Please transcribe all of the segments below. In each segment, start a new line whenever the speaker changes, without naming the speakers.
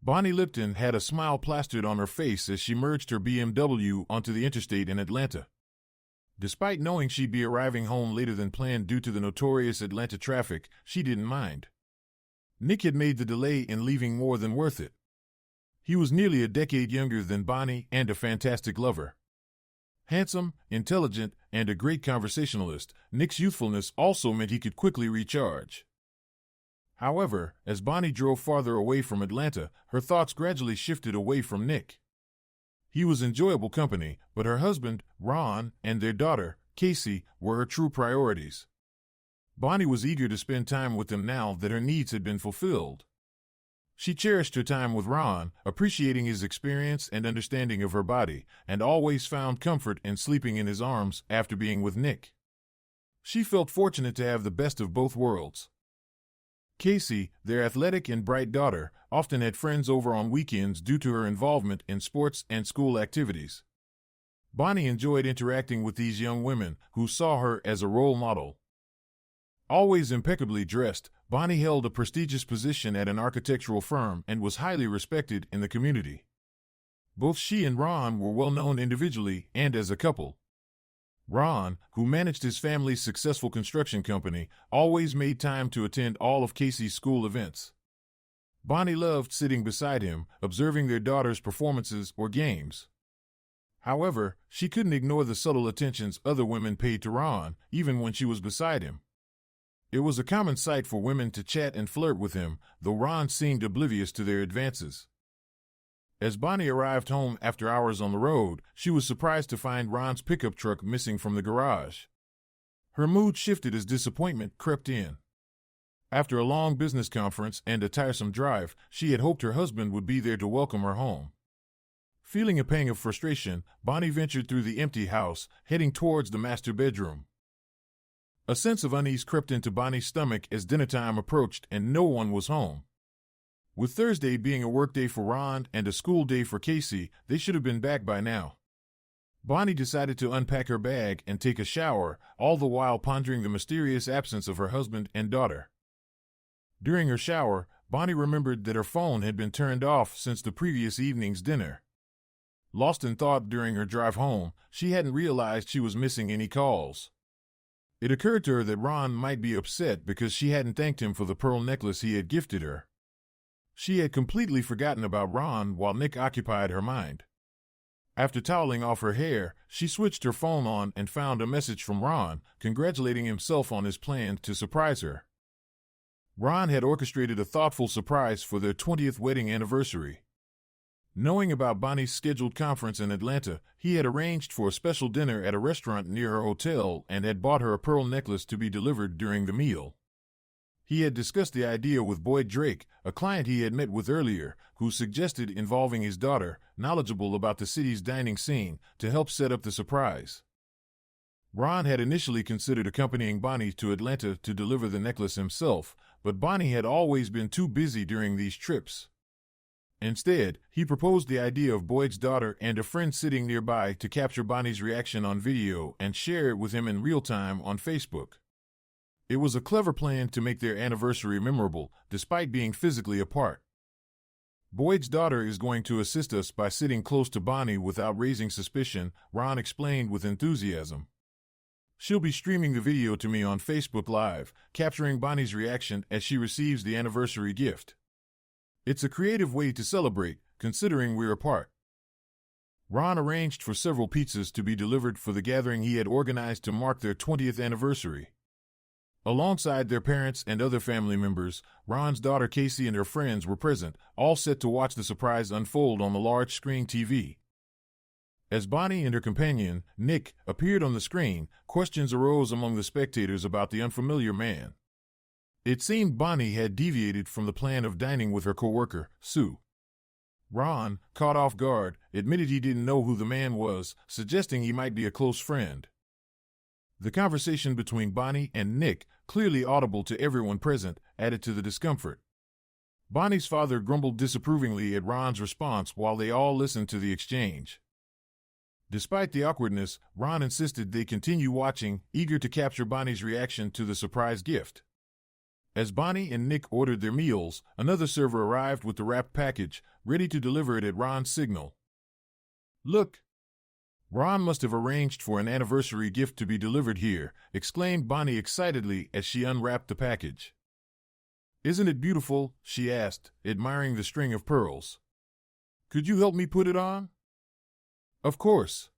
Bonnie Lipton had a smile plastered on her face as she merged her BMW onto the interstate in Atlanta. Despite knowing she'd be arriving home later than planned due to the notorious Atlanta traffic, she didn't mind. Nick had made the delay in leaving more than worth it. He was nearly a decade younger than Bonnie and a fantastic lover. Handsome, intelligent, and a great conversationalist, Nick's youthfulness also meant he could quickly recharge. However, as Bonnie drove farther away from Atlanta, her thoughts gradually shifted away from Nick. He was enjoyable company, but her husband, Ron, and their daughter, Casey, were her true priorities. Bonnie was eager to spend time with them now that her needs had been fulfilled. She cherished her time with Ron, appreciating his experience and understanding of her body, and always found comfort in sleeping in his arms after being with Nick. She felt fortunate to have the best of both worlds. Casey, their athletic and bright daughter, often had friends over on weekends due to her involvement in sports and school activities. Bonnie enjoyed interacting with these young women, who saw her as a role model. Always impeccably dressed, Bonnie held a prestigious position at an architectural firm and was highly respected in the community. Both she and Ron were well known individually and as a couple. Ron, who managed his family's successful construction company, always made time to attend all of Casey's school events. Bonnie loved sitting beside him, observing their daughter's performances or games. However, she couldn't ignore the subtle attentions other women paid to Ron, even when she was beside him. It was a common sight for women to chat and flirt with him, though Ron seemed oblivious to their advances. As Bonnie arrived home after hours on the road, she was surprised to find Ron's pickup truck missing from the garage. Her mood shifted as disappointment crept in. After a long business conference and a tiresome drive, she had hoped her husband would be there to welcome her home. Feeling a pang of frustration, Bonnie ventured through the empty house, heading towards the master bedroom. A sense of unease crept into Bonnie's stomach as dinner time approached and no one was home. With Thursday being a workday for Ron and a school day for Casey, they should have been back by now. Bonnie decided to unpack her bag and take a shower, all the while pondering the mysterious absence of her husband and daughter. During her shower, Bonnie remembered that her phone had been turned off since the previous evening's dinner. Lost in thought during her drive home, she hadn't realized she was missing any calls. It occurred to her that Ron might be upset because she hadn't thanked him for the pearl necklace he had gifted her. She had completely forgotten about Ron while Nick occupied her mind. After toweling off her hair, she switched her phone on and found a message from Ron, congratulating himself on his plan to surprise her. Ron had orchestrated a thoughtful surprise for their 20th wedding anniversary. Knowing about Bonnie's scheduled conference in Atlanta, he had arranged for a special dinner at a restaurant near her hotel and had bought her a pearl necklace to be delivered during the meal. He had discussed the idea with Boyd Drake, a client he had met with earlier, who suggested involving his daughter, knowledgeable about the city's dining scene, to help set up the surprise. Ron had initially considered accompanying Bonnie to Atlanta to deliver the necklace himself, but Bonnie had always been too busy during these trips. Instead, he proposed the idea of Boyd's daughter and a friend sitting nearby to capture Bonnie's reaction on video and share it with him in real time on Facebook. It was a clever plan to make their anniversary memorable, despite being physically apart. Boyd's daughter is going to assist us by sitting close to Bonnie without raising suspicion, Ron explained with enthusiasm. She'll be streaming the video to me on Facebook Live, capturing Bonnie's reaction as she receives the anniversary gift. It's a creative way to celebrate, considering we're apart. Ron arranged for several pizzas to be delivered for the gathering he had organized to mark their 20th anniversary. Alongside their parents and other family members, Ron's daughter Casey and her friends were present, all set to watch the surprise unfold on the large screen TV. As Bonnie and her companion, Nick, appeared on the screen, questions arose among the spectators about the unfamiliar man. It seemed Bonnie had deviated from the plan of dining with her coworker, Sue. Ron, caught off guard, admitted he didn't know who the man was, suggesting he might be a close friend. The conversation between Bonnie and Nick, clearly audible to everyone present, added to the discomfort. Bonnie's father grumbled disapprovingly at Ron's response while they all listened to the exchange. Despite the awkwardness, Ron insisted they continue watching, eager to capture Bonnie's reaction to the surprise gift. As Bonnie and Nick ordered their meals, another server arrived with the wrapped package, ready to deliver it at Ron's signal. "Look! Ron must have arranged for an anniversary gift to be delivered here," exclaimed Bonnie excitedly as she unwrapped the package. "Isn't it beautiful?" she asked, admiring the string of pearls. "Could you help me put it on?" "Of course.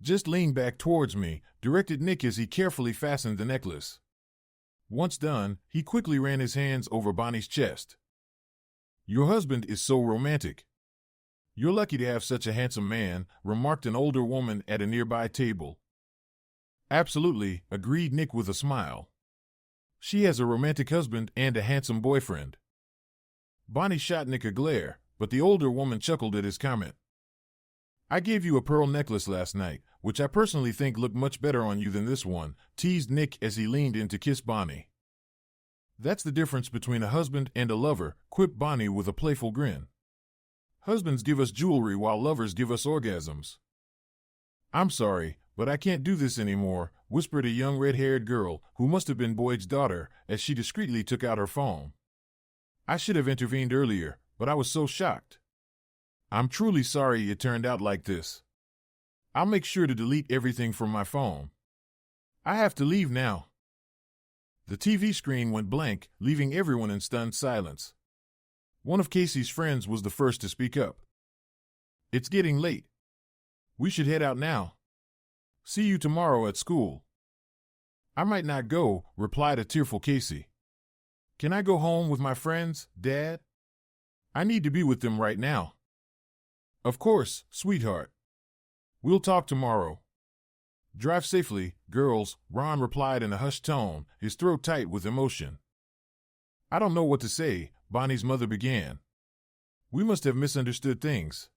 Just lean back towards me," directed Nick as he carefully fastened the necklace. Once done, he quickly ran his hands over Bonnie's chest. "Your husband is so romantic." "You're lucky to have such a handsome man," remarked an older woman at a nearby table. "Absolutely," agreed Nick with a smile. "She has a romantic husband and a handsome boyfriend." Bonnie shot Nick a glare, but the older woman chuckled at his comment. "I gave you a pearl necklace last night, which I personally think looked much better on you than this one," teased Nick as he leaned in to kiss Bonnie. "That's the difference between a husband and a lover," quipped Bonnie with a playful grin. "Husbands give us jewelry while lovers give us orgasms." "I'm sorry, but I can't do this anymore," whispered a young red-haired girl, who must have been Boyd's daughter, as she discreetly took out her phone. "I should have intervened earlier, but I was so shocked. I'm truly sorry it turned out like this. I'll make sure to delete everything from my phone. I have to leave now." The TV screen went blank, leaving everyone in stunned silence. One of Casey's friends was the first to speak up. "It's getting late. We should head out now. See you tomorrow at school." "I might not go," replied a tearful Casey. "Can I go home with my friends, Dad? I need to be with them right now." "Of course, sweetheart. We'll talk tomorrow." "Drive safely, girls," Ron replied in a hushed tone, his throat tight with emotion. "I don't know what to say," Bonnie's mother began. "We must have misunderstood things.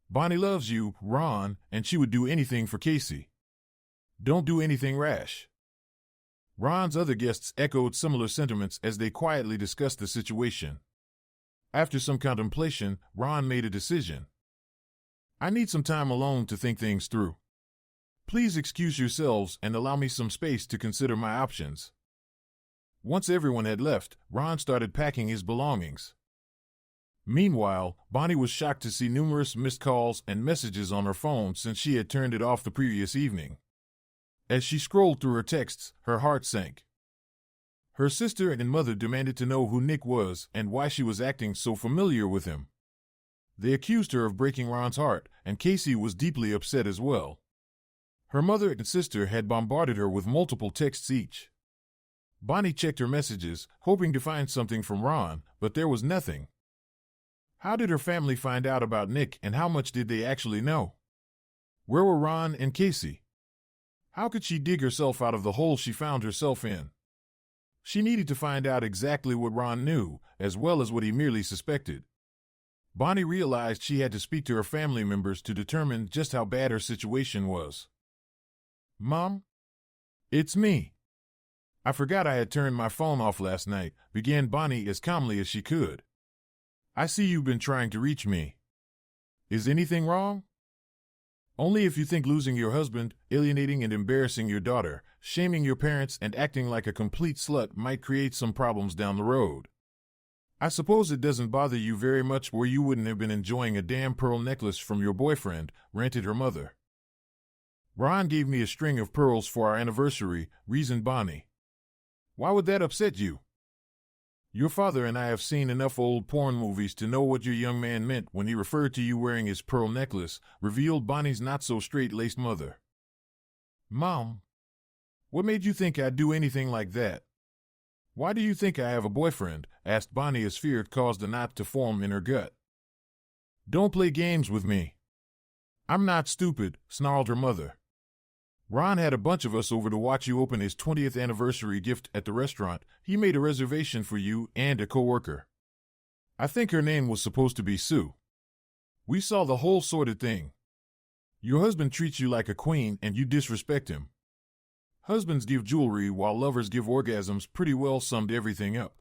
Bonnie loves you, Ron, and she would do anything for Casey. Don't do anything rash." Ron's other guests echoed similar sentiments as they quietly discussed the situation. After some contemplation, Ron made a decision. "I need some time alone to think things through. Please excuse yourselves and allow me some space to consider my options." Once everyone had left, Ron started packing his belongings. Meanwhile, Bonnie was shocked to see numerous missed calls and messages on her phone since she had turned it off the previous evening. As she scrolled through her texts, her heart sank. Her sister and mother demanded to know who Nick was and why she was acting so familiar with him. They accused her of breaking Ron's heart, and Casey was deeply upset as well. Her mother and sister had bombarded her with multiple texts each. Bonnie checked her messages, hoping to find something from Ron, but there was nothing. How did her family find out about Nick, and how much did they actually know? Where were Ron and Casey? How could she dig herself out of the hole she found herself in? She needed to find out exactly what Ron knew, as well as what he merely suspected. Bonnie realized she had to speak to her family members to determine just how bad her situation was. "Mom? It's me. I forgot I had turned my phone off last night," began Bonnie as calmly as she could. "I see you've been trying to reach me. Is anything wrong?" "Only if you think losing your husband, alienating and embarrassing your daughter, shaming your parents, and acting like a complete slut might create some problems down the road. I suppose it doesn't bother you very much, or you wouldn't have been enjoying a damn pearl necklace from your boyfriend," ranted her mother. "Ron gave me a string of pearls for our anniversary," reasoned Bonnie. "Why would that upset you? Your father and I have seen enough old porn movies to know what your young man meant when he referred to you wearing his pearl necklace," revealed Bonnie's not-so-straight-laced mother. "Mom, what made you think I'd do anything like that? Why do you think I have a boyfriend?" asked Bonnie as fear caused a knot to form in her gut. "Don't play games with me. I'm not stupid," snarled her mother. "Ron had a bunch of us over to watch you open his 20th anniversary gift at the restaurant. He made a reservation for you and a coworker. I think her name was supposed to be Sue. We saw the whole sordid thing. Your husband treats you like a queen and you disrespect him. Husbands give jewelry while lovers give orgasms pretty well summed everything up."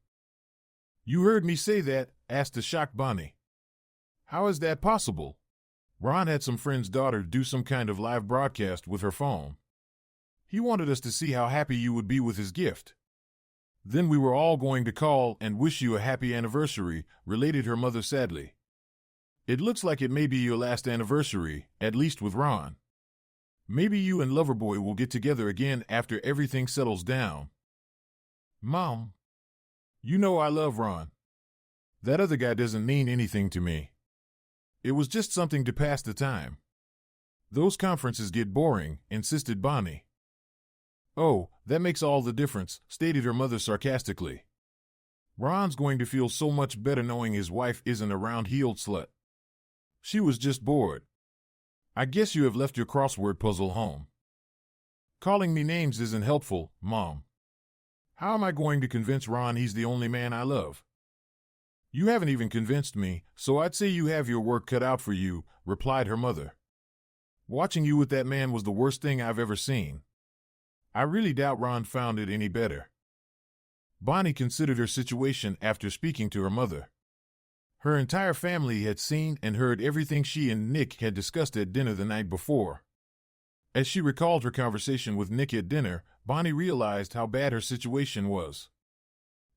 "You heard me say that?" asked the shocked Bonnie. "How is that possible? Ron had some friend's daughter do some kind of live broadcast with her phone. He wanted us to see how happy you would be with his gift. Then we were all going to call and wish you a happy anniversary, related her mother sadly. It looks like it may be your last anniversary, at least with Ron. Maybe you and Loverboy will get together again after everything settles down. Mom, you know I love Ron. That other guy doesn't mean anything to me. It was just something to pass the time. Those conferences get boring, insisted Bonnie. Oh, that makes all the difference, stated her mother sarcastically. Ron's going to feel so much better knowing his wife isn't a round-heeled slut. She was just bored. I guess you have left your crossword puzzle home. Calling me names isn't helpful, Mom. How am I going to convince Ron he's the only man I love? You haven't even convinced me, so I'd say you have your work cut out for you, replied her mother. Watching you with that man was the worst thing I've ever seen. I really doubt Ron found it any better. Bonnie considered her situation after speaking to her mother. Her entire family had seen and heard everything she and Nick had discussed at dinner the night before. As she recalled her conversation with Nick at dinner, Bonnie realized how bad her situation was.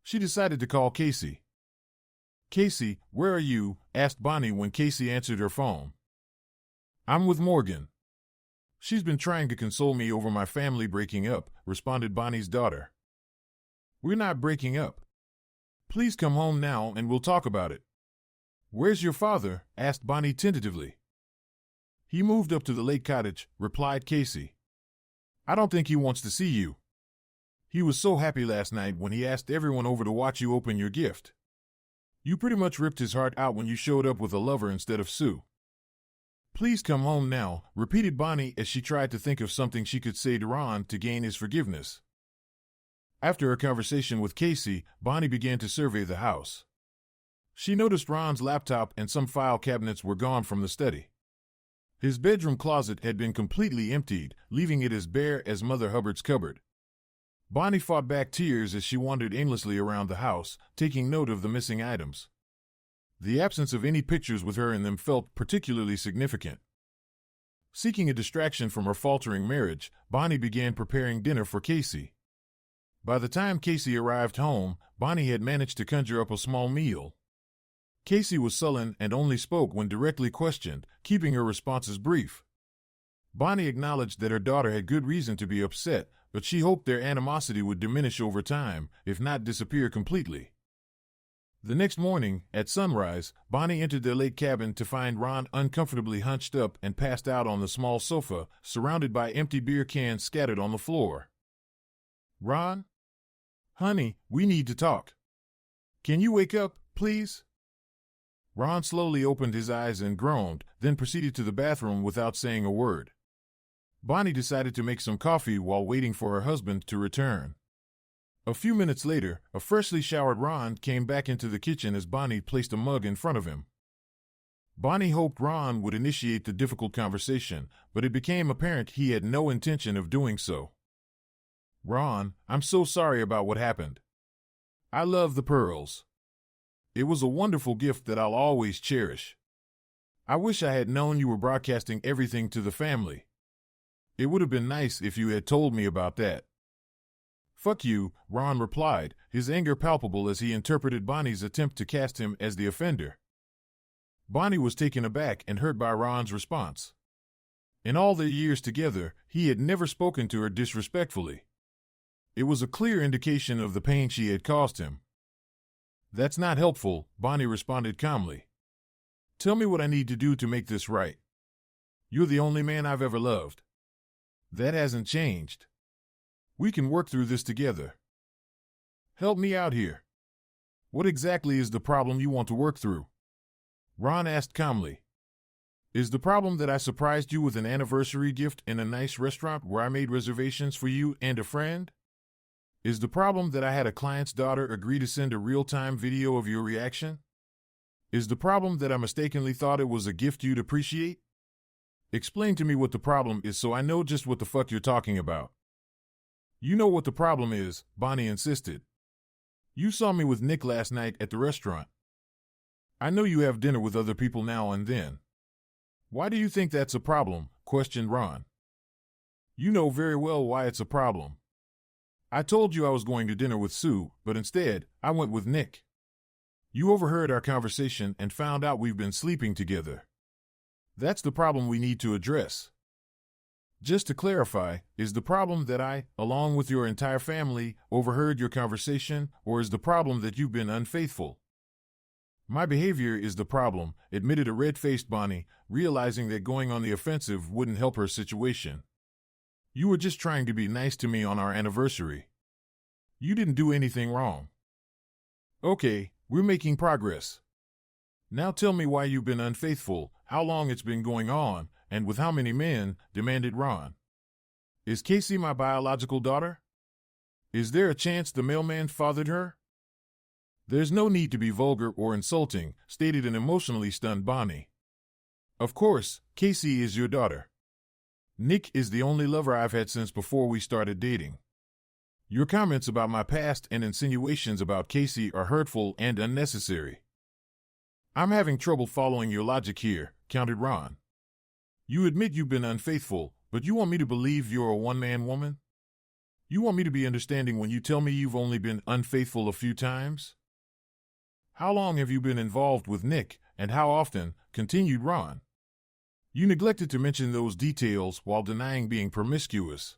She decided to call Casey. Casey, where are you? Asked Bonnie when Casey answered her phone. I'm with Morgan. She's been trying to console me over my family breaking up, responded Bonnie's daughter. We're not breaking up. Please come home now and we'll talk about it. Where's your father? Asked Bonnie tentatively. He moved up to the lake cottage, replied Casey. I don't think he wants to see you. He was so happy last night when he asked everyone over to watch you open your gift. You pretty much ripped his heart out when you showed up with a lover instead of Sue. Please come home now, repeated Bonnie as she tried to think of something she could say to Ron to gain his forgiveness. After her conversation with Casey, Bonnie began to survey the house. She noticed Ron's laptop and some file cabinets were gone from the study. His bedroom closet had been completely emptied, leaving it as bare as Mother Hubbard's cupboard. Bonnie fought back tears as she wandered aimlessly around the house, taking note of the missing items. The absence of any pictures with her in them felt particularly significant. Seeking a distraction from her faltering marriage, Bonnie began preparing dinner for Casey. By the time Casey arrived home, Bonnie had managed to conjure up a small meal. Casey was sullen and only spoke when directly questioned, keeping her responses brief. Bonnie acknowledged that her daughter had good reason to be upset, but she hoped their animosity would diminish over time, if not disappear completely. The next morning, at sunrise, Bonnie entered their lake cabin to find Ron uncomfortably hunched up and passed out on the small sofa, surrounded by empty beer cans scattered on the floor. Ron? Honey, we need to talk. Can you wake up, please? Ron slowly opened his eyes and groaned, then proceeded to the bathroom without saying a word. Bonnie decided to make some coffee while waiting for her husband to return. A few minutes later, a freshly showered Ron came back into the kitchen as Bonnie placed a mug in front of him. Bonnie hoped Ron would initiate the difficult conversation, but it became apparent he had no intention of doing so. Ron, I'm so sorry about what happened. I love the pearls. It was a wonderful gift that I'll always cherish. I wish I had known you were broadcasting everything to the family. It would have been nice if you had told me about that. Fuck you, Ron replied, his anger palpable as he interpreted Bonnie's attempt to cast him as the offender. Bonnie was taken aback and hurt by Ron's response. In all their years together, he had never spoken to her disrespectfully. It was a clear indication of the pain she had caused him. That's not helpful, Bonnie responded calmly. Tell me what I need to do to make this right. You're the only man I've ever loved. That hasn't changed. We can work through this together. Help me out here. What exactly is the problem you want to work through? Ron asked calmly. Is the problem that I surprised you with an anniversary gift in a nice restaurant where I made reservations for you and a friend? Is the problem that I had a client's daughter agree to send a real-time video of your reaction? Is the problem that I mistakenly thought it was a gift you'd appreciate? Explain to me what the problem is so I know just what the fuck you're talking about. You know what the problem is, Bonnie insisted. You saw me with Nick last night at the restaurant. I know you have dinner with other people now and then. Why do you think that's a problem? Questioned Ron. You know very well why it's a problem. I told you I was going to dinner with Sue, but instead, I went with Nick. You overheard our conversation and found out we've been sleeping together. That's the problem we need to address. Just to clarify, is the problem that I, along with your entire family, overheard your conversation, or is the problem that you've been unfaithful? My behavior is the problem, admitted a red-faced Bonnie, realizing that going on the offensive wouldn't help her situation. You were just trying to be nice to me on our anniversary. You didn't do anything wrong. Okay, we're making progress. Now tell me why you've been unfaithful, how long it's been going on, and with how many men, demanded Ron. Is Casey my biological daughter? Is there a chance the mailman fathered her? There's no need to be vulgar or insulting, stated an emotionally stunned Bonnie. Of course, Casey is your daughter. Nick is the only lover I've had since before we started dating. Your comments about my past and insinuations about Casey are hurtful and unnecessary. I'm having trouble following your logic here, countered Ron. You admit you've been unfaithful, but you want me to believe you're a one-man woman? You want me to be understanding when you tell me you've only been unfaithful a few times? How long have you been involved with Nick, and how often, continued Ron. You neglected to mention those details while denying being promiscuous.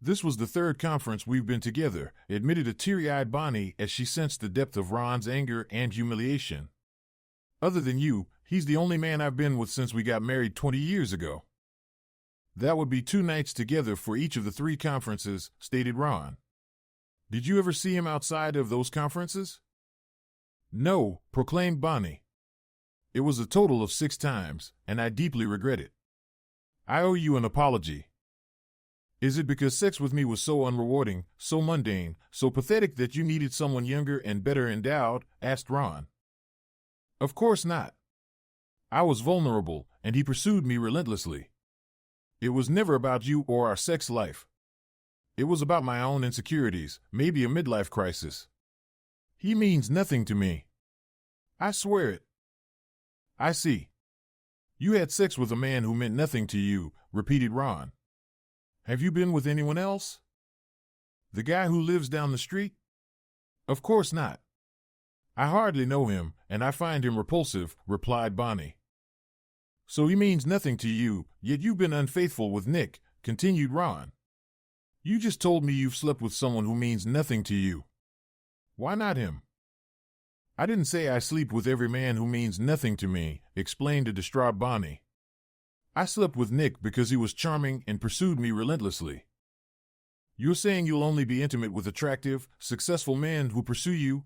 This was the third conference we've been together, admitted a teary-eyed Bonnie as she sensed the depth of Ron's anger and humiliation. Other than you, he's the only man I've been with since we got married 20 years ago. That would be 2 nights together for each of the 3 conferences, stated Ron. Did you ever see him outside of those conferences? No, proclaimed Bonnie. It was a total of 6 times, and I deeply regret it. I owe you an apology. Is it because sex with me was so unrewarding, so mundane, so pathetic that you needed someone younger and better endowed? Asked Ron. Of course not. I was vulnerable, and he pursued me relentlessly. It was never about you or our sex life. It was about my own insecurities, maybe a midlife crisis. He means nothing to me. I swear it. I see. You had sex with a man who meant nothing to you, repeated Ron. Have you been with anyone else? The guy who lives down the street? Of course not. I hardly know him, and I find him repulsive, replied Bonnie. So he means nothing to you, yet you've been unfaithful with Nick, continued Ron. You just told me you've slept with someone who means nothing to you. Why not him? I didn't say I sleep with every man who means nothing to me, explained a distraught Bonnie. I slept with Nick because he was charming and pursued me relentlessly. You're saying you'll only be intimate with attractive, successful men who pursue you?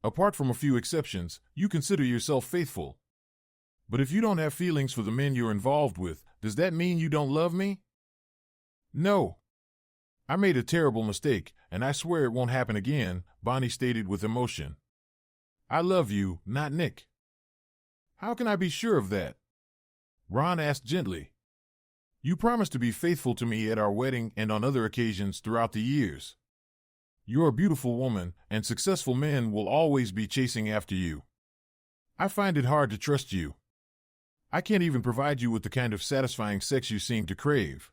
Apart from a few exceptions, you consider yourself faithful. But if you don't have feelings for the men you're involved with, does that mean you don't love me? No. I made a terrible mistake, and I swear it won't happen again, Bonnie stated with emotion. I love you, not Nick. How can I be sure of that? Ron asked gently. You promised to be faithful to me at our wedding and on other occasions throughout the years. You're a beautiful woman, and successful men will always be chasing after you. I find it hard to trust you. I can't even provide you with the kind of satisfying sex you seem to crave.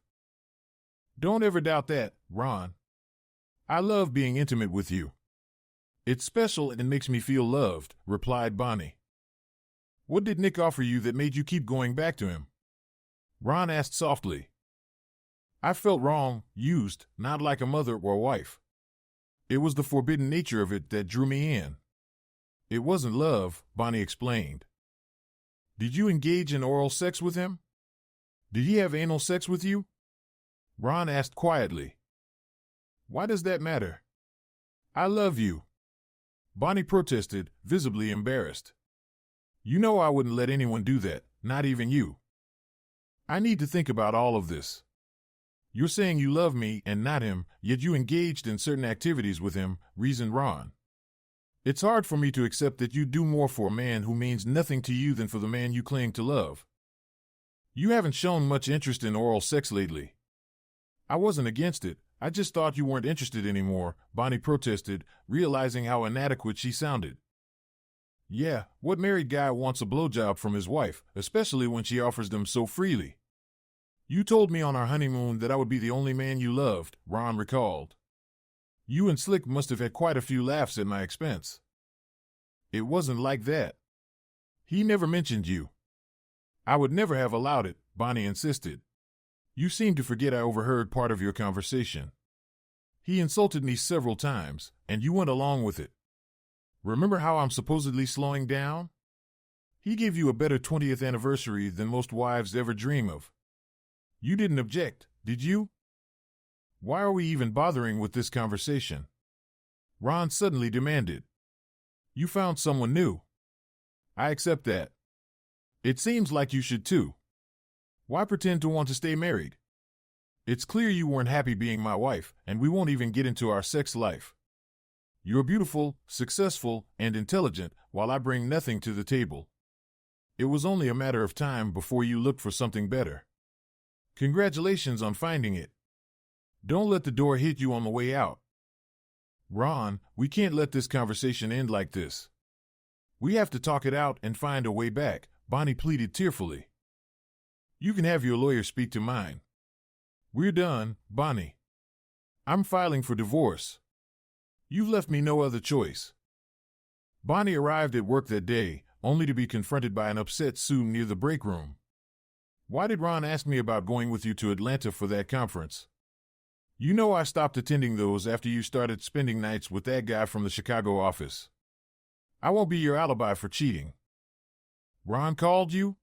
Don't ever doubt that, Ron. I love being intimate with you. It's special and makes me feel loved, replied Bonnie. What did Nick offer you that made you keep going back to him? Ron asked softly. I felt wrong, used, not like a mother or wife. It was the forbidden nature of it that drew me in. It wasn't love, Bonnie explained. Did you engage in oral sex with him? Did he have anal sex with you? Ron asked quietly. Why does that matter? I love you. Bonnie protested, visibly embarrassed. You know I wouldn't let anyone do that, not even you. I need to think about all of this. You're saying you love me and not him, yet you engaged in certain activities with him, reasoned Ron. It's hard for me to accept that you do more for a man who means nothing to you than for the man you claim to love. You haven't shown much interest in oral sex lately. I wasn't against it, I just thought you weren't interested anymore, Bonnie protested, realizing how inadequate she sounded. Yeah, what married guy wants a blowjob from his wife, especially when she offers them so freely? You told me on our honeymoon that I would be the only man you loved, Ron recalled. You and Slick must have had quite a few laughs at my expense. It wasn't like that. He never mentioned you. I would never have allowed it, Bonnie insisted. You seem to forget I overheard part of your conversation. He insulted me several times, and you went along with it. Remember how I'm supposedly slowing down? He gave you a better 20th anniversary than most wives ever dream of. You didn't object, did you? Why are we even bothering with this conversation? Ron suddenly demanded. You found someone new. I accept that. It seems like you should too. Why pretend to want to stay married? It's clear you weren't happy being my wife, and we won't even get into our sex life. You're beautiful, successful, and intelligent, while I bring nothing to the table. It was only a matter of time before you looked for something better. Congratulations on finding it. Don't let the door hit you on the way out. Ron, we can't let this conversation end like this. We have to talk it out and find a way back, Bonnie pleaded tearfully. You can have your lawyer speak to mine. We're done, Bonnie. I'm filing for divorce. You've left me no other choice. Bonnie arrived at work that day, only to be confronted by an upset Sue near the break room. Why did Ron ask me about going with you to Atlanta for that conference? You know I stopped attending those after you started spending nights with that guy from the Chicago office. I won't be your alibi for cheating. Ron called you?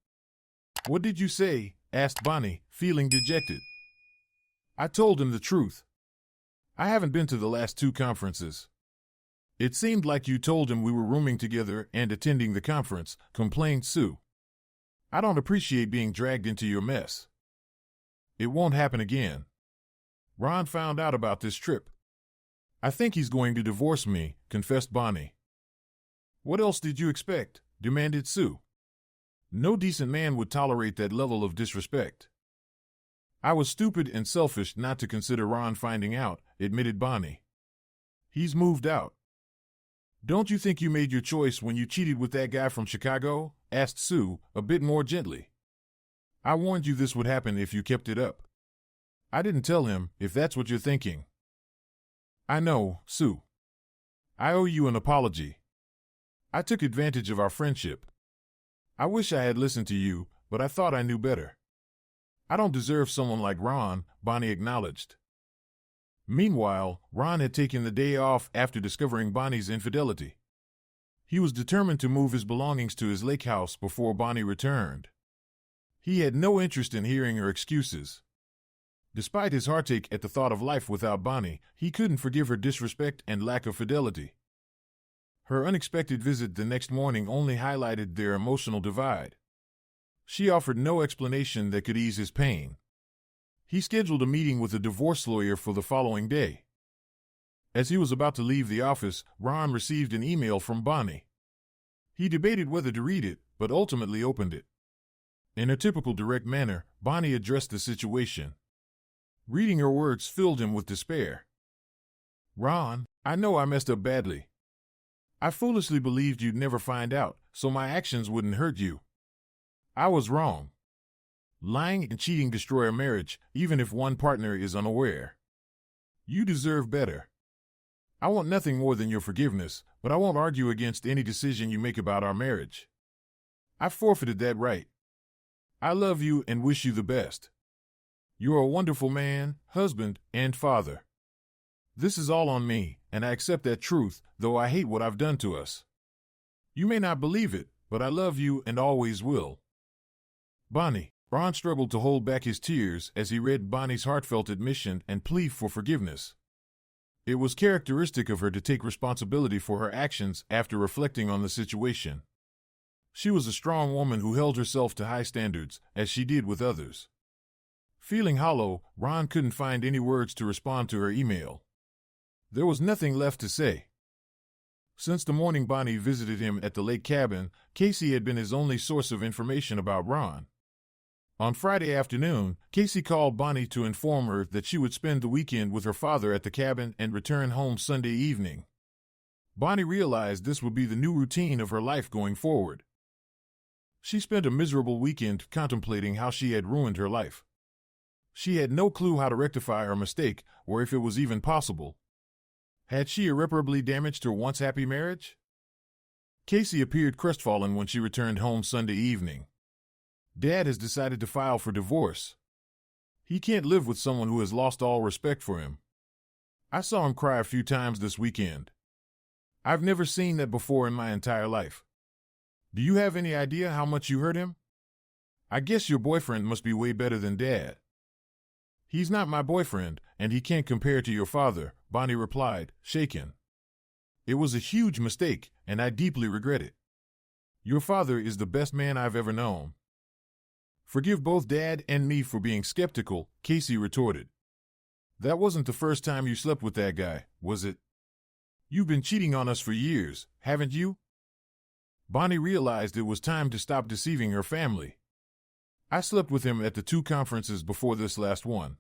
What did you say? Asked Bonnie, feeling dejected. I told him the truth. I haven't been to the last 2 conferences. It seemed like you told him we were rooming together and attending the conference, complained Sue. I don't appreciate being dragged into your mess. It won't happen again. Ron found out about this trip. I think he's going to divorce me, confessed Bonnie. What else did you expect? Demanded Sue. No decent man would tolerate that level of disrespect. I was stupid and selfish not to consider Ron finding out, admitted Bonnie. He's moved out. Don't you think you made your choice when you cheated with that guy from Chicago? Asked Sue, a bit more gently. I warned you this would happen if you kept it up. I didn't tell him, if that's what you're thinking. I know, Sue. I owe you an apology. I took advantage of our friendship. I wish I had listened to you, but I thought I knew better. I don't deserve someone like Ron, Bonnie acknowledged. Meanwhile, Ron had taken the day off after discovering Bonnie's infidelity. He was determined to move his belongings to his lake house before Bonnie returned. He had no interest in hearing her excuses. Despite his heartache at the thought of life without Bonnie, he couldn't forgive her disrespect and lack of fidelity. Her unexpected visit the next morning only highlighted their emotional divide. She offered no explanation that could ease his pain. He scheduled a meeting with a divorce lawyer for the following day. As he was about to leave the office, Ron received an email from Bonnie. He debated whether to read it, but ultimately opened it. In a typical direct manner, Bonnie addressed the situation. Reading her words filled him with despair. Ron, I know I messed up badly. I foolishly believed you'd never find out, so my actions wouldn't hurt you. I was wrong. Lying and cheating destroy a marriage, even if one partner is unaware. You deserve better. I want nothing more than your forgiveness, but I won't argue against any decision you make about our marriage. I forfeited that right. I love you and wish you the best. You're a wonderful man, husband, and father. This is all on me, and I accept that truth, though I hate what I've done to us. You may not believe it, but I love you and always will. Bonnie. Ron struggled to hold back his tears as he read Bonnie's heartfelt admission and plea for forgiveness. It was characteristic of her to take responsibility for her actions after reflecting on the situation. She was a strong woman who held herself to high standards, as she did with others. Feeling hollow, Ron couldn't find any words to respond to her email. There was nothing left to say. Since the morning Bonnie visited him at the lake cabin, Casey had been his only source of information about Ron. On Friday afternoon, Casey called Bonnie to inform her that she would spend the weekend with her father at the cabin and return home Sunday evening. Bonnie realized this would be the new routine of her life going forward. She spent a miserable weekend contemplating how she had ruined her life. She had no clue how to rectify her mistake, or if it was even possible. Had she irreparably damaged her once happy marriage? Casey appeared crestfallen when she returned home Sunday evening. Dad has decided to file for divorce. He can't live with someone who has lost all respect for him. I saw him cry a few times this weekend. I've never seen that before in my entire life. Do you have any idea how much you hurt him? I guess your boyfriend must be way better than Dad. He's not my boyfriend, and he can't compare to your father, Bonnie replied, shaken. It was a huge mistake, and I deeply regret it. Your father is the best man I've ever known. Forgive both Dad and me for being skeptical, Casey retorted. That wasn't the first time you slept with that guy, was it? You've been cheating on us for years, haven't you? Bonnie realized it was time to stop deceiving her family. I slept with him at the 2 conferences before this last one.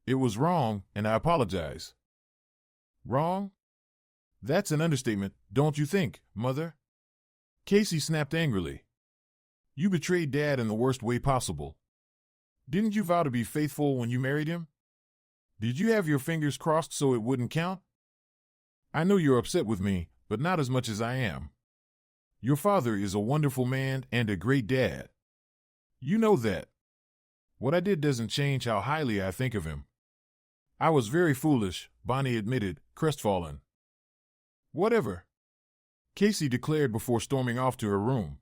It was wrong, and I apologize. Wrong? That's an understatement, don't you think, Mother? Casey snapped angrily. You betrayed Dad in the worst way possible. Didn't you vow to be faithful when you married him? Did you have your fingers crossed so it wouldn't count? I know you're upset with me, but not as much as I am. Your father is a wonderful man and a great dad. You know that. What I did doesn't change how highly I think of him. I was very foolish, Bonnie admitted, crestfallen. Whatever, Casey declared before storming off to her room.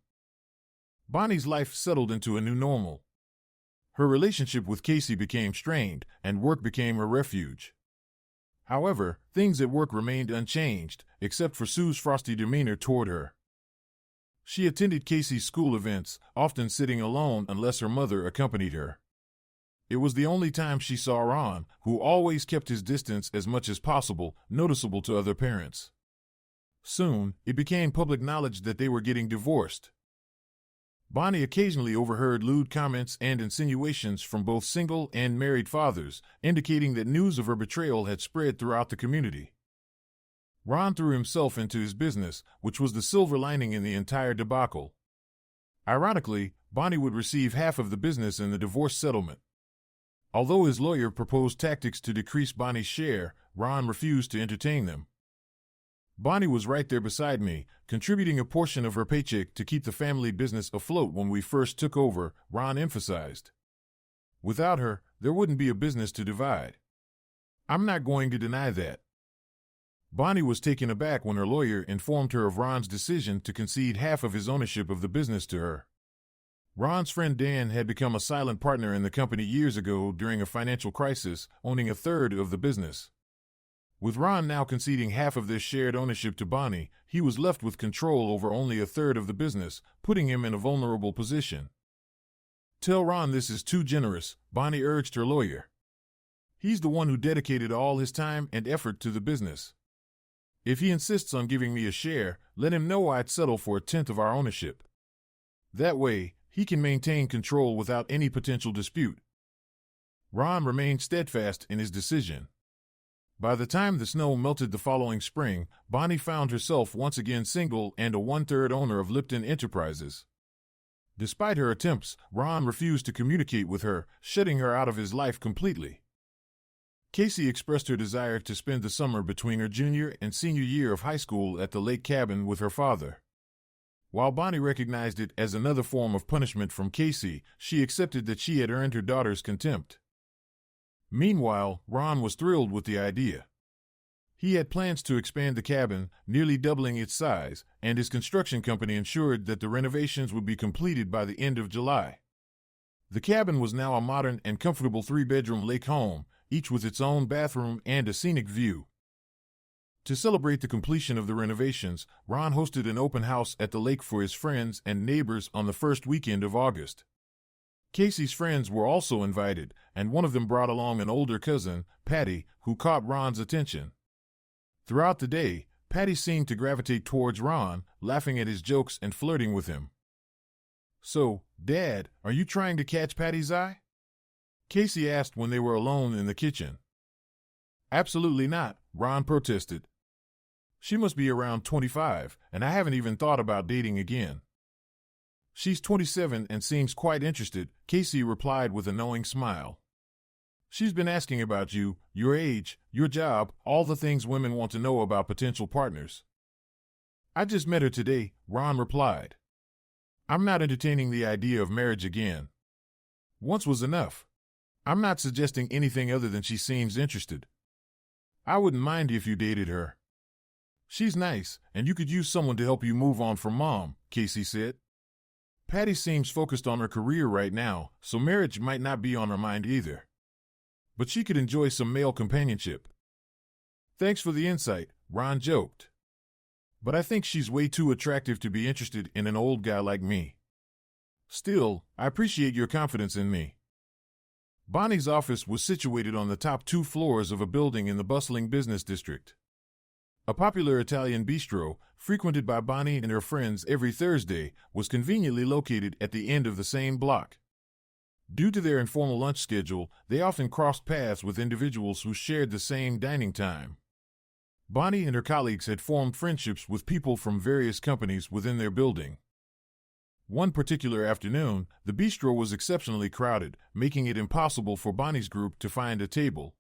Bonnie's life settled into a new normal. Her relationship with Casey became strained, and work became her refuge. However, things at work remained unchanged, except for Sue's frosty demeanor toward her. She attended Casey's school events, often sitting alone unless her mother accompanied her. It was the only time she saw Ron, who always kept his distance as much as possible, noticeable to other parents. Soon, it became public knowledge that they were getting divorced. Bonnie occasionally overheard lewd comments and insinuations from both single and married fathers, indicating that news of her betrayal had spread throughout the community. Ron threw himself into his business, which was the silver lining in the entire debacle. Ironically, Bonnie would receive half of the business in the divorce settlement. Although his lawyer proposed tactics to decrease Bonnie's share, Ron refused to entertain them. Bonnie was right there beside me, contributing a portion of her paycheck to keep the family business afloat when we first took over, Ron emphasized. Without her, there wouldn't be a business to divide. I'm not going to deny that. Bonnie was taken aback when her lawyer informed her of Ron's decision to concede half of his ownership of the business to her. Ron's friend Dan had become a silent partner in the company years ago during a financial crisis, owning a third of the business. With Ron now conceding half of this shared ownership to Bonnie, he was left with control over only a third of the business, putting him in a vulnerable position. Tell Ron this is too generous, Bonnie urged her lawyer. He's the one who dedicated all his time and effort to the business. If he insists on giving me a share, let him know I'd settle for a tenth of our ownership. That way, he can maintain control without any potential dispute. Ron remained steadfast in his decision. By the time the snow melted the following spring, Bonnie found herself once again single and a one-third owner of Lipton Enterprises. Despite her attempts, Ron refused to communicate with her, shutting her out of his life completely. Casey expressed her desire to spend the summer between her junior and senior year of high school at the lake cabin with her father. While Bonnie recognized it as another form of punishment from Casey, she accepted that she had earned her daughter's contempt. Meanwhile, Ron was thrilled with the idea. He had plans to expand the cabin, nearly doubling its size, and his construction company ensured that the renovations would be completed by the end of July. The cabin was now a modern and comfortable 3-bedroom lake home, each with its own bathroom and a scenic view. To celebrate the completion of the renovations, Ron hosted an open house at the lake for his friends and neighbors on the first weekend of August. Casey's friends were also invited, and one of them brought along an older cousin, Patty, who caught Ron's attention. Throughout the day, Patty seemed to gravitate towards Ron, laughing at his jokes and flirting with him. So, Dad, are you trying to catch Patty's eye? Casey asked when they were alone in the kitchen. Absolutely not, Ron protested. She must be around 25, and I haven't even thought about dating again. She's 27 and seems quite interested, Casey replied with a knowing smile. She's been asking about you, your age, your job, all the things women want to know about potential partners. I just met her today, Ron replied. I'm not entertaining the idea of marriage again. Once was enough. I'm not suggesting anything other than she seems interested. I wouldn't mind if you dated her. She's nice, and you could use someone to help you move on from Mom, Casey said. Patty seems focused on her career right now, so marriage might not be on her mind either. But she could enjoy some male companionship. Thanks for the insight, Ron joked. But I think she's way too attractive to be interested in an old guy like me. Still, I appreciate your confidence in me. Bonnie's office was situated on the top 2 floors of a building in the bustling business district. A popular Italian bistro, frequented by Bonnie and her friends every Thursday, was conveniently located at the end of the same block. Due to their informal lunch schedule, they often crossed paths with individuals who shared the same dining time. Bonnie and her colleagues had formed friendships with people from various companies within their building. One particular afternoon, the bistro was exceptionally crowded, making it impossible for Bonnie's group to find a table.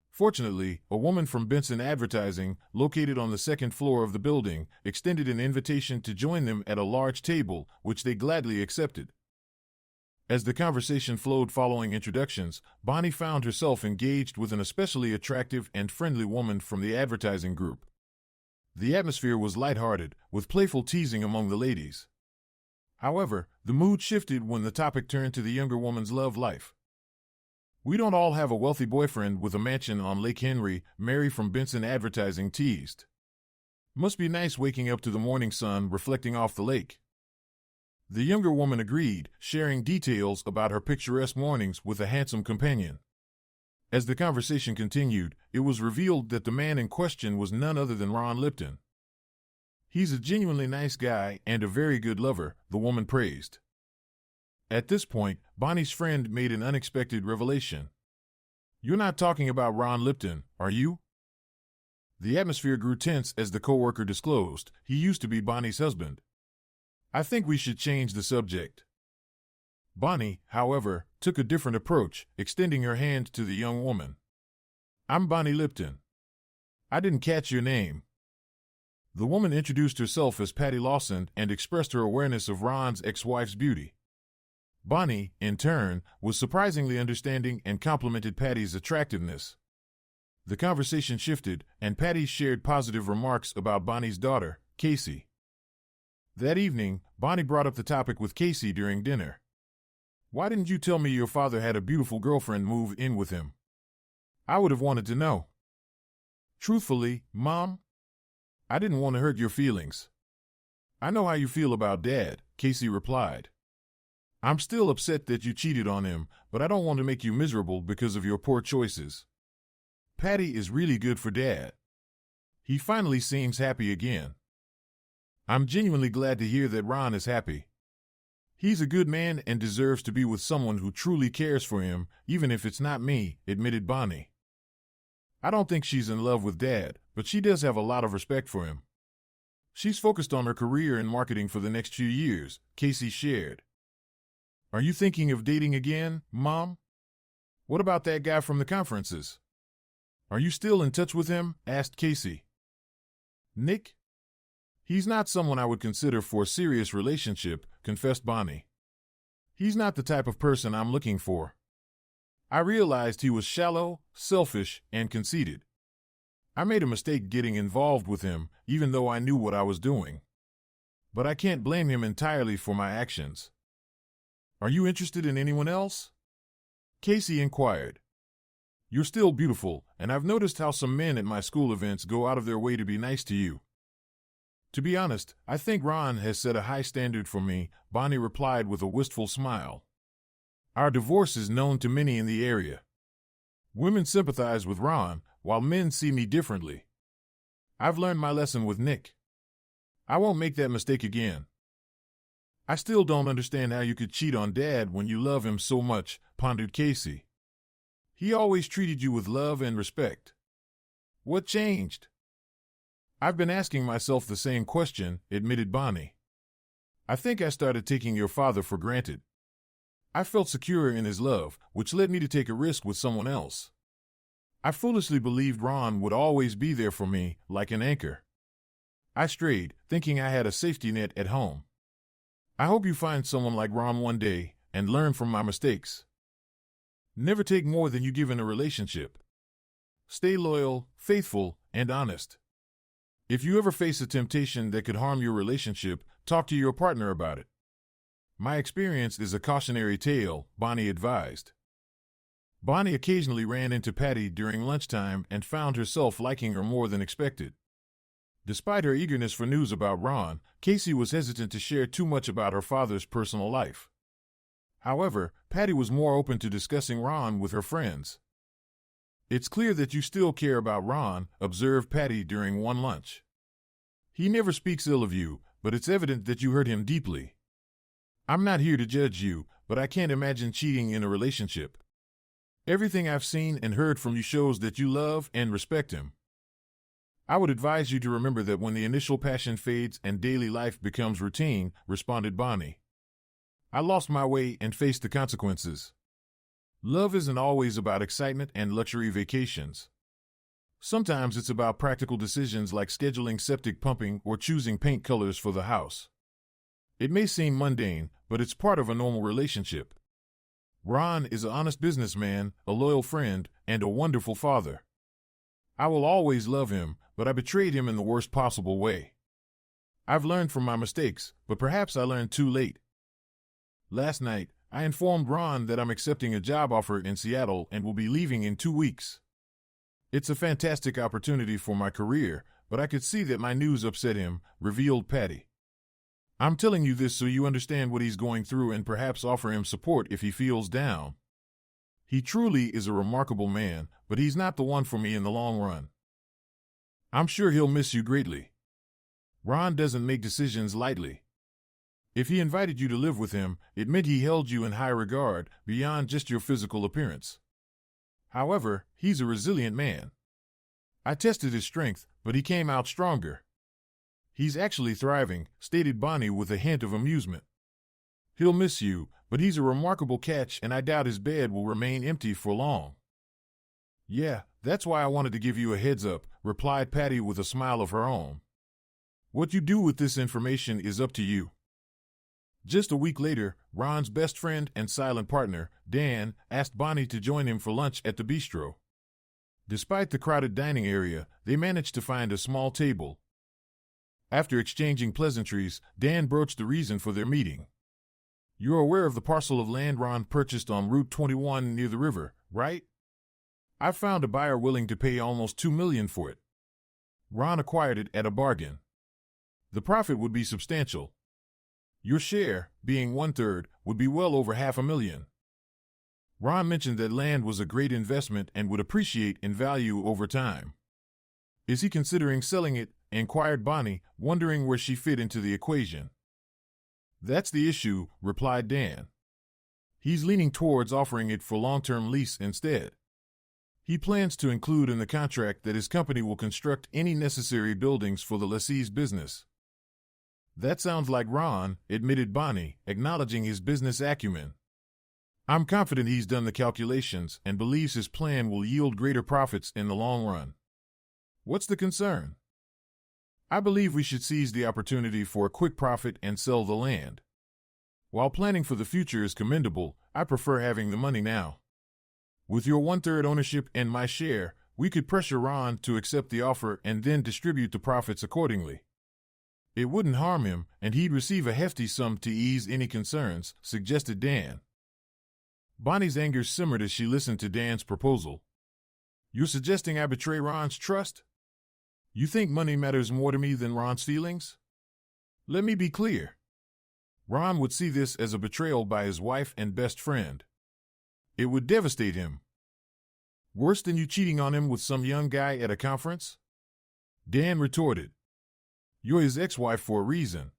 Fortunately, a woman from Benson Advertising, located on the 2nd floor of the building, extended an invitation to join them at a large table, which they gladly accepted. As the conversation flowed following introductions, Bonnie found herself engaged with an especially attractive and friendly woman from the advertising group. The atmosphere was lighthearted, with playful teasing among the ladies. However, the mood shifted when the topic turned to the younger woman's love life. We don't all have a wealthy boyfriend with a mansion on Lake Henry, Mary from Benson Advertising teased. Must be nice waking up to the morning sun reflecting off the lake. The younger woman agreed, sharing details about her picturesque mornings with a handsome companion. As the conversation continued, it was revealed that the man in question was none other than Ron Lipton. He's a genuinely nice guy and a very good lover, the woman praised. At this point, Bonnie's friend made an unexpected revelation. You're not talking about Ron Lipton, are you? The atmosphere grew tense as the coworker disclosed, he used to be Bonnie's husband. I think we should change the subject. Bonnie, however, took a different approach, extending her hand to the young woman. I'm Bonnie Lipton. I didn't catch your name. The woman introduced herself as Patty Lawson and expressed her awareness of Ron's ex-wife's beauty. Bonnie, in turn, was surprisingly understanding and complimented Patty's attractiveness. The conversation shifted, and Patty shared positive remarks about Bonnie's daughter, Casey. That evening, Bonnie brought up the topic with Casey during dinner. Why didn't you tell me your father had a beautiful girlfriend move in with him? I would have wanted to know. Truthfully, Mom, I didn't want to hurt your feelings. I know how you feel about Dad, Casey replied. I'm still upset that you cheated on him, but I don't want to make you miserable because of your poor choices. Patty is really good for Dad. He finally seems happy again. I'm genuinely glad to hear that Ron is happy. He's a good man and deserves to be with someone who truly cares for him, even if it's not me, admitted Bonnie. I don't think she's in love with Dad, but she does have a lot of respect for him. She's focused on her career in marketing for the next few years, Casey shared. Are you thinking of dating again, Mom? What about that guy from the conferences? Are you still in touch with him? Asked Casey. Nick? He's not someone I would consider for a serious relationship, confessed Bonnie. He's not the type of person I'm looking for. I realized he was shallow, selfish, and conceited. I made a mistake getting involved with him, even though I knew what I was doing. But I can't blame him entirely for my actions. Are you interested in anyone else? Casey inquired. You're still beautiful, and I've noticed how some men at my school events go out of their way to be nice to you. To be honest, I think Ron has set a high standard for me, Bonnie replied with a wistful smile. Our divorce is known to many in the area. Women sympathize with Ron, while men see me differently. I've learned my lesson with Nick. I won't make that mistake again. I still don't understand how you could cheat on Dad when you love him so much, pondered Casey. He always treated you with love and respect. What changed? I've been asking myself the same question, admitted Bonnie. I think I started taking your father for granted. I felt secure in his love, which led me to take a risk with someone else. I foolishly believed Ron would always be there for me, like an anchor. I strayed, thinking I had a safety net at home. I hope you find someone like Ron one day and learn from my mistakes. Never take more than you give in a relationship. Stay loyal, faithful, and honest. If you ever face a temptation that could harm your relationship, talk to your partner about it. My experience is a cautionary tale, Bonnie advised. Bonnie occasionally ran into Patty during lunchtime and found herself liking her more than expected. Despite her eagerness for news about Ron, Casey was hesitant to share too much about her father's personal life. However, Patty was more open to discussing Ron with her friends. It's clear that you still care about Ron, observed Patty during one lunch. He never speaks ill of you, but it's evident that you hurt him deeply. I'm not here to judge you, but I can't imagine cheating in a relationship. Everything I've seen and heard from you shows that you love and respect him. I would advise you to remember that when the initial passion fades and daily life becomes routine, responded Bonnie. I lost my way and faced the consequences. Love isn't always about excitement and luxury vacations. Sometimes it's about practical decisions like scheduling septic pumping or choosing paint colors for the house. It may seem mundane, but it's part of a normal relationship. Ron is an honest businessman, a loyal friend, and a wonderful father. I will always love him, but I betrayed him in the worst possible way. I've learned from my mistakes, but perhaps I learned too late. Last night, I informed Ron that I'm accepting a job offer in Seattle and will be leaving in 2 weeks. It's a fantastic opportunity for my career, but I could see that my news upset him, revealed Patty. I'm telling you this so you understand what he's going through and perhaps offer him support if he feels down. He truly is a remarkable man, but he's not the one for me in the long run. I'm sure he'll miss you greatly. Ron doesn't make decisions lightly. If he invited you to live with him, it meant he held you in high regard, beyond just your physical appearance. However, he's a resilient man. I tested his strength, but he came out stronger. He's actually thriving, stated Bonnie with a hint of amusement. He'll miss you, but he's a remarkable catch and I doubt his bed will remain empty for long. Yeah, that's why I wanted to give you a heads up, replied Patty with a smile of her own. What you do with this information is up to you. Just a week later, Ron's best friend and silent partner, Dan, asked Bonnie to join him for lunch at the bistro. Despite the crowded dining area, they managed to find a small table. After exchanging pleasantries, Dan broached the reason for their meeting. You're aware of the parcel of land Ron purchased on Route 21 near the river, right? I've found a buyer willing to pay almost $2 million for it. Ron acquired it at a bargain. The profit would be substantial. Your share, being 1/3, would be well over $500,000. Ron mentioned that land was a great investment and would appreciate in value over time. Is he considering selling it? Inquired Bonnie, wondering where she fit into the equation. That's the issue, replied Dan. He's leaning towards offering it for long-term lease instead. He plans to include in the contract that his company will construct any necessary buildings for the lessee's business. That sounds like Ron, admitted Bonnie, acknowledging his business acumen. I'm confident he's done the calculations and believes his plan will yield greater profits in the long run. What's the concern? I believe we should seize the opportunity for a quick profit and sell the land. While planning for the future is commendable, I prefer having the money now. With your 1/3 ownership and my share, we could pressure Ron to accept the offer and then distribute the profits accordingly. It wouldn't harm him, and he'd receive a hefty sum to ease any concerns, suggested Dan. Bonnie's anger simmered as she listened to Dan's proposal. You're suggesting I betray Ron's trust? You think money matters more to me than Ron's feelings? Let me be clear. Ron would see this as a betrayal by his wife and best friend. It would devastate him. Worse than you cheating on him with some young guy at a conference? Dan retorted. You're his ex-wife for a reason.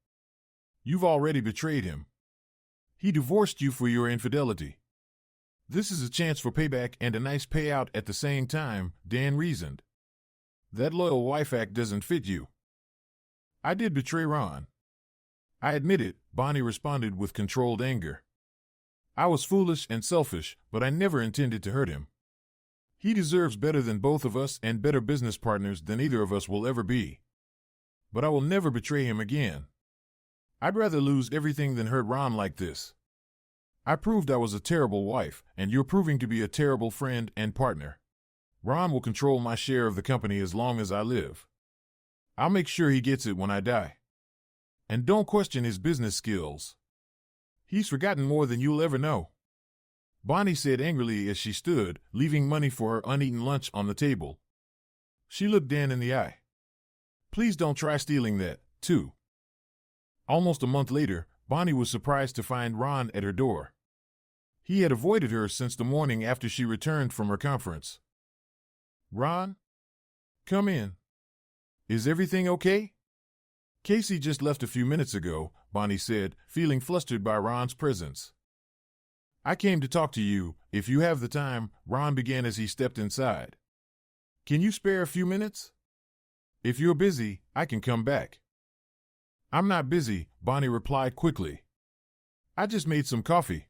You've already betrayed him. He divorced you for your infidelity. This is a chance for payback and a nice payout at the same time, Dan reasoned. That loyal wife act doesn't fit you. I did betray Ron. I admit it, Bonnie responded with controlled anger. I was foolish and selfish, but I never intended to hurt him. He deserves better than both of us and better business partners than either of us will ever be. But I will never betray him again. I'd rather lose everything than hurt Ron like this. I proved I was a terrible wife, and you're proving to be a terrible friend and partner. Ron will control my share of the company as long as I live. I'll make sure he gets it when I die. And don't question his business skills. He's forgotten more than you'll ever know. Bonnie said angrily as she stood, leaving money for her uneaten lunch on the table. She looked Dan in the eye. Please don't try stealing that, too. Almost a month later, Bonnie was surprised to find Ron at her door. He had avoided her since the morning after she returned from her conference. Ron? Come in. Is everything okay? Casey just left a few minutes ago, Bonnie said, feeling flustered by Ron's presence. I came to talk to you, if you have the time, Ron began as he stepped inside. Can you spare a few minutes? If you're busy, I can come back. I'm not busy, Bonnie replied quickly. I just made some coffee.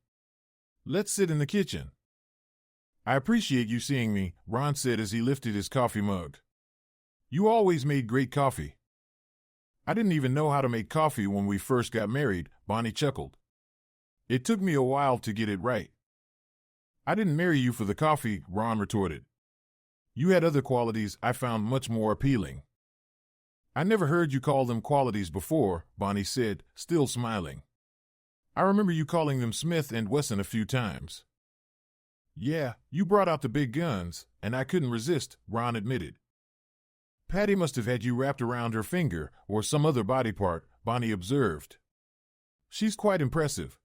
Let's sit in the kitchen. I appreciate you seeing me, Ron said as he lifted his coffee mug. You always made great coffee. I didn't even know how to make coffee when we first got married, Bonnie chuckled. It took me a while to get it right. I didn't marry you for the coffee, Ron retorted. You had other qualities I found much more appealing. I never heard you call them qualities before, Bonnie said, still smiling. I remember you calling them Smith & Wesson a few times. Yeah, you brought out the big guns, and I couldn't resist, Ron admitted. Patty must have had you wrapped around her finger, or some other body part, Bonnie observed. She's quite impressive.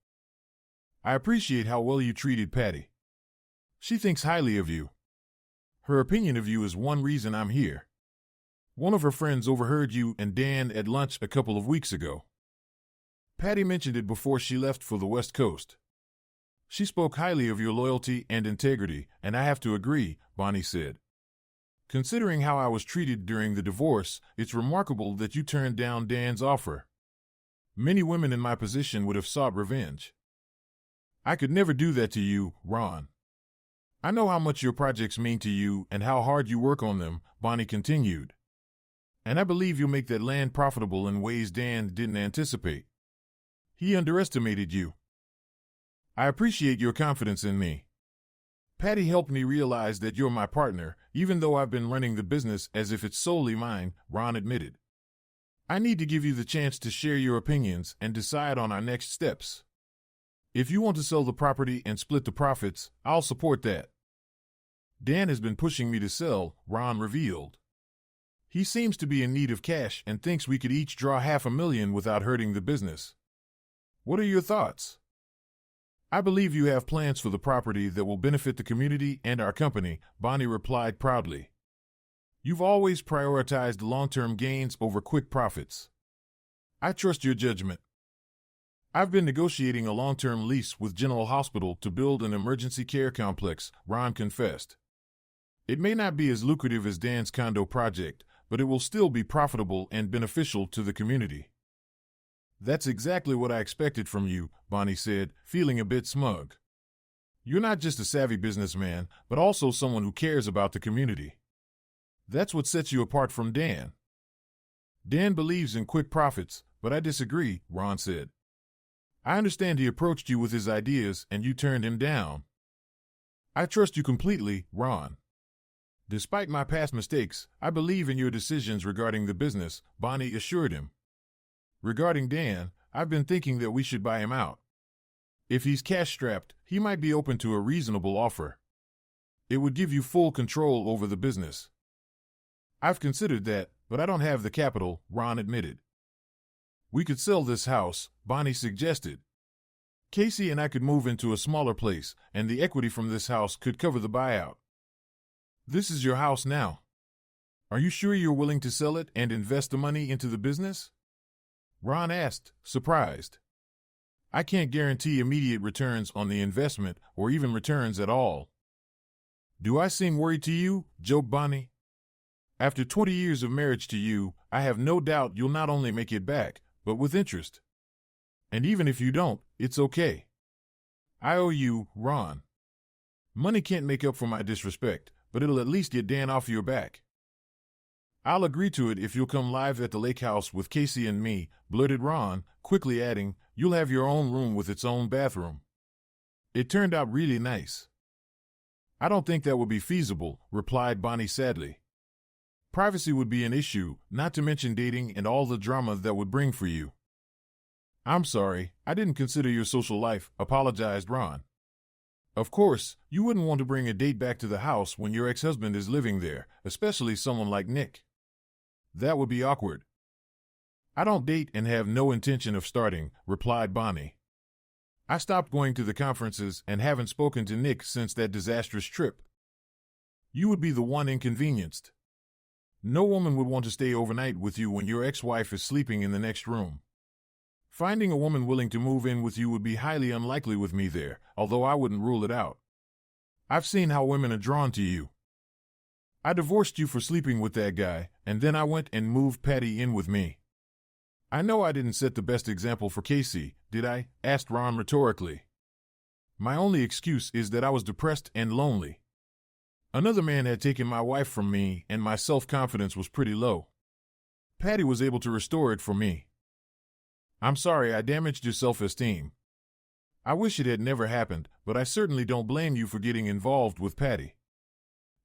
I appreciate how well you treated Patty. She thinks highly of you. Her opinion of you is one reason I'm here. One of her friends overheard you and Dan at lunch a couple of weeks ago. Patty mentioned it before she left for the West Coast. She spoke highly of your loyalty and integrity, and I have to agree, Bonnie said. Considering how I was treated during the divorce, it's remarkable that you turned down Dan's offer. Many women in my position would have sought revenge. I could never do that to you, Ron. I know how much your projects mean to you and how hard you work on them, Bonnie continued. And I believe you'll make that land profitable in ways Dan didn't anticipate. He underestimated you. I appreciate your confidence in me. Patty helped me realize that you're my partner, even though I've been running the business as if it's solely mine, Ron admitted. I need to give you the chance to share your opinions and decide on our next steps. If you want to sell the property and split the profits, I'll support that. Dan has been pushing me to sell, Ron revealed. He seems to be in need of cash and thinks we could each draw $500,000 without hurting the business. What are your thoughts? I believe you have plans for the property that will benefit the community and our company, Bonnie replied proudly. You've always prioritized long-term gains over quick profits. I trust your judgment. I've been negotiating a long-term lease with General Hospital to build an emergency care complex, Ron confessed. It may not be as lucrative as Dan's condo project, but it will still be profitable and beneficial to the community. That's exactly what I expected from you, Bonnie said, feeling a bit smug. You're not just a savvy businessman, but also someone who cares about the community. That's what sets you apart from Dan. Dan believes in quick profits, but I disagree, Ron said. I understand he approached you with his ideas and you turned him down. I trust you completely, Ron. Despite my past mistakes, I believe in your decisions regarding the business, Bonnie assured him. Regarding Dan, I've been thinking that we should buy him out. If he's cash-strapped, he might be open to a reasonable offer. It would give you full control over the business. I've considered that, but I don't have the capital, Ron admitted. We could sell this house, Bonnie suggested. Casey and I could move into a smaller place, and the equity from this house could cover the buyout. This is your house now. Are you sure you're willing to sell it and invest the money into the business? Ron asked, surprised. I can't guarantee immediate returns on the investment or even returns at all. Do I seem worried to you? Joked Bonnie. After 20 years of marriage to you, I have no doubt you'll not only make it back, but with interest. And even if you don't, it's okay. I owe you, Ron. Money can't make up for my disrespect, but it'll at least get Dan off your back. I'll agree to it if you'll come live at the lake house with Casey and me, blurted Ron, quickly adding, you'll have your own room with its own bathroom. It turned out really nice. I don't think that would be feasible, replied Bonnie sadly. Privacy would be an issue, not to mention dating and all the drama that would bring for you. I'm sorry, I didn't consider your social life, apologized Ron. Of course, you wouldn't want to bring a date back to the house when your ex-husband is living there, especially someone like Nick. That would be awkward. I don't date and have no intention of starting, replied Bonnie. I stopped going to the conferences and haven't spoken to Nick since that disastrous trip. You would be the one inconvenienced. No woman would want to stay overnight with you when your ex-wife is sleeping in the next room. Finding a woman willing to move in with you would be highly unlikely with me there, although I wouldn't rule it out. I've seen how women are drawn to you. I divorced you for sleeping with that guy, and then I went and moved Patty in with me. I know I didn't set the best example for Casey, did I? Asked Ron rhetorically. My only excuse is that I was depressed and lonely. Another man had taken my wife from me, and my self-confidence was pretty low. Patty was able to restore it for me. I'm sorry I damaged your self-esteem. I wish it had never happened, but I certainly don't blame you for getting involved with Patty.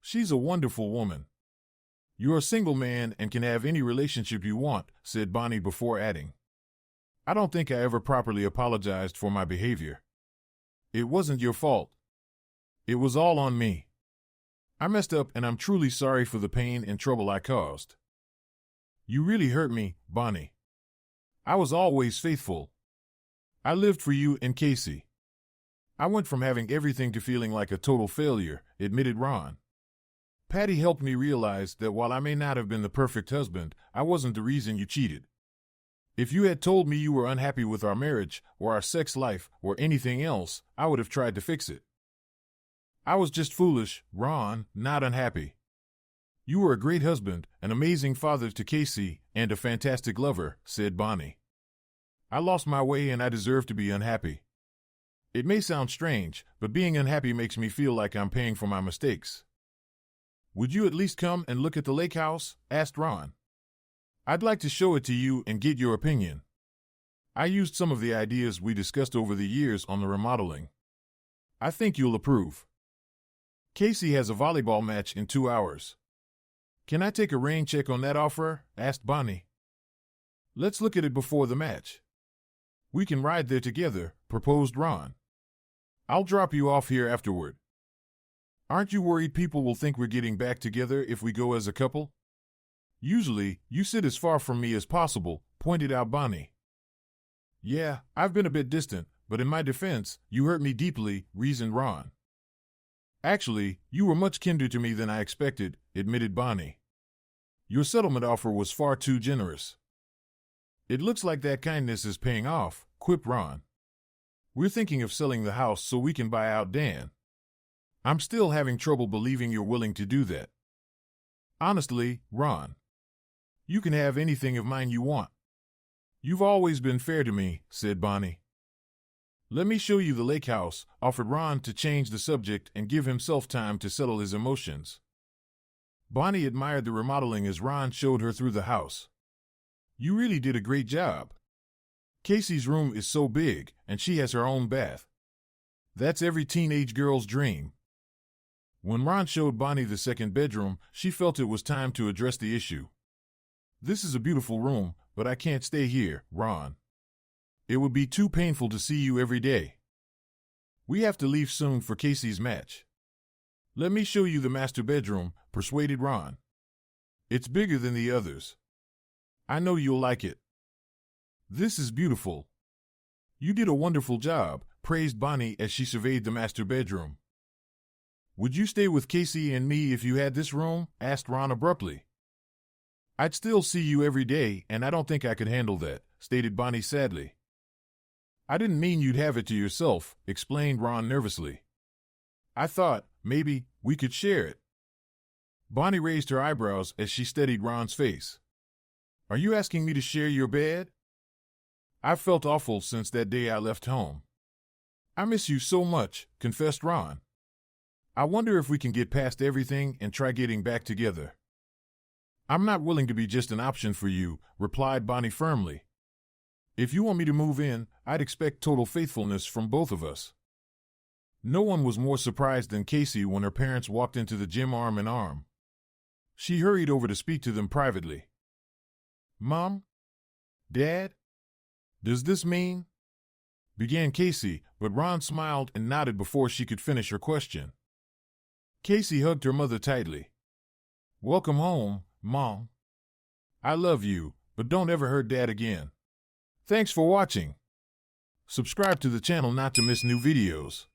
She's a wonderful woman. You're a single man and can have any relationship you want, said Bonnie before adding. I don't think I ever properly apologized for my behavior. It wasn't your fault. It was all on me. I messed up and I'm truly sorry for the pain and trouble I caused. You really hurt me, Bonnie. I was always faithful. I lived for you and Casey. I went from having everything to feeling like a total failure, admitted Ron. Patty helped me realize that while I may not have been the perfect husband, I wasn't the reason you cheated. If you had told me you were unhappy with our marriage, or our sex life, or anything else, I would have tried to fix it. I was just foolish, Ron, not unhappy. You were a great husband, an amazing father to Casey, and a fantastic lover, said Bonnie. I lost my way and I deserve to be unhappy. It may sound strange, but being unhappy makes me feel like I'm paying for my mistakes. Would you at least come and look at the lake house? Asked Ron. I'd like to show it to you and get your opinion. I used some of the ideas we discussed over the years on the remodeling. I think you'll approve. Casey has a volleyball match in 2 hours. Can I take a rain check on that offer? Asked Bonnie. Let's look at it before the match. We can ride there together, proposed Ron. I'll drop you off here afterward. Aren't you worried people will think we're getting back together if we go as a couple? Usually, you sit as far from me as possible, pointed out Bonnie. Yeah, I've been a bit distant, but in my defense, you hurt me deeply, reasoned Ron. Actually, you were much kinder to me than I expected, admitted Bonnie. Your settlement offer was far too generous. It looks like that kindness is paying off, quipped Ron. We're thinking of selling the house so we can buy out Dan. I'm still having trouble believing you're willing to do that. Honestly, Ron, you can have anything of mine you want. You've always been fair to me, said Bonnie. Let me show you the lake house, offered Ron to change the subject and give himself time to settle his emotions. Bonnie admired the remodeling as Ron showed her through the house. You really did a great job. Casey's room is so big, and she has her own bath. That's every teenage girl's dream. When Ron showed Bonnie the second bedroom, she felt it was time to address the issue. This is a beautiful room, but I can't stay here, Ron. It would be too painful to see you every day. We have to leave soon for Casey's match. Let me show you the master bedroom, persuaded Ron. It's bigger than the others. I know you'll like it. This is beautiful. You did a wonderful job, praised Bonnie as she surveyed the master bedroom. Would you stay with Casey and me if you had this room? Asked Ron abruptly. I'd still see you every day, and I don't think I could handle that, stated Bonnie sadly. I didn't mean you'd have it to yourself, explained Ron nervously. I thought, maybe, we could share it. Bonnie raised her eyebrows as she studied Ron's face. Are you asking me to share your bed? I've felt awful since that day I left home. I miss you so much, confessed Ron. I wonder if we can get past everything and try getting back together. I'm not willing to be just an option for you, replied Bonnie firmly. If you want me to move in, I'd expect total faithfulness from both of us. No one was more surprised than Casey when her parents walked into the gym arm in arm. She hurried over to speak to them privately. Mom? Dad? Does this mean? Began Casey, but Ron smiled and nodded before she could finish her question. Casey hugged her mother tightly. Welcome home, Mom. I love you, but don't ever hurt Dad again. Thanks for watching. Subscribe to the channel not to miss new videos.